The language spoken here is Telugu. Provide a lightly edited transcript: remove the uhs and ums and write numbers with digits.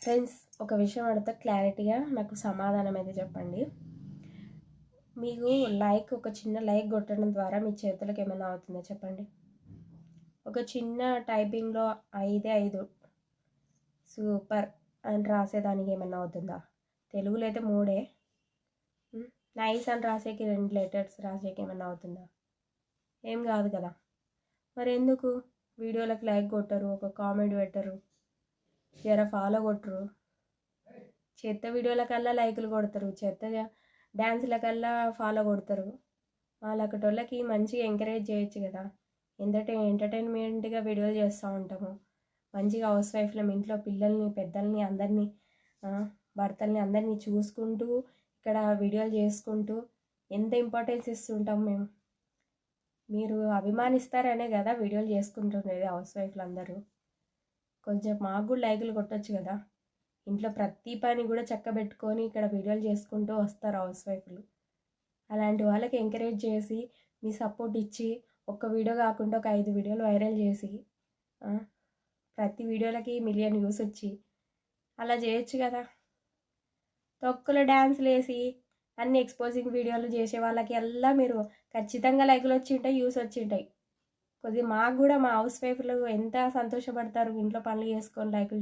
ఫ్రెండ్స్, ఒక విషయం అడిగితే క్లారిటీగా నాకు సమాధానం అయితే చెప్పండి. మీకు ఒక చిన్న లైక్ కొట్టడం ద్వారా మీ చేతులకు ఏమైనా అవుతుందో చెప్పండి. ఒక చిన్న టైపింగ్లో 5 సూపర్ అని రాసేదానికి ఏమన్నా అవుతుందా? తెలుగులో అయితే 3 నైస్ అని రాసేకి 2 లెటర్స్ రాసేకి ఏమన్నా అవుతుందా? ఏం కాదు కదా. మరి ఎందుకు వీడియోలకు లైక్ కొట్టరు, ఒక కామెంట్ పెట్టరు, జర ఫాలో కొట్టరు? చెత్త వీడియోలకల్లా లైకులు కొడతారు, చెత్త డ్యాన్సులకల్లా ఫాలో కొడతారు. వాళ్ళకి మంచిగా ఎంకరేజ్ చేయొచ్చు కదా. ఎంటర్టైన్మెంట్గా వీడియోలు చేస్తూ ఉంటాము. మంచిగా హౌస్ వైఫ్లం, ఇంట్లో పిల్లల్ని పెద్దల్ని అందరినీ భర్తల్ని అందరినీ చూసుకుంటూ ఇక్కడ వీడియోలు చేసుకుంటూ ఎంత ఇంపార్టెన్స్ ఇస్తుంటాం మేము. మీరు అభిమానిస్తారనే కదా వీడియోలు చేసుకుంటుండేది హౌస్ వైఫ్లు అందరూ. కొంచెం మాకు కూడా లైకులు కొట్టచ్చు కదా. ఇంట్లో ప్రతి పని కూడా చక్కబెట్టుకొని ఇక్కడ వీడియోలు చేసుకుంటూ వస్తారు హౌస్ వైఫ్లు. అలాంటి వాళ్ళకి ఎంకరేజ్ చేసి మీ సపోర్ట్ ఇచ్చి ఒక్క వీడియో కాకుండా ఒక 5 వీడియోలు వైరల్ చేసి ప్రతి వీడియోలకి 1 మిలియన్ వ్యూస్ వచ్చి అలా చేయొచ్చు కదా. తొక్కుల డ్యాన్స్లు వేసి అన్ని ఎక్స్పోజింగ్ వీడియోలు చేసే వాళ్ళకి అలా మీరు ఖచ్చితంగా లైకులు వచ్చి ఉంటాయి, వ్యూస్ వచ్చి ఉంటాయి. కొద్దిగా మాకు కూడా మా హౌస్ వైఫ్లు ఎంత సంతోషపడతారు ఇంట్లో పనులు చేసుకొని లైకులు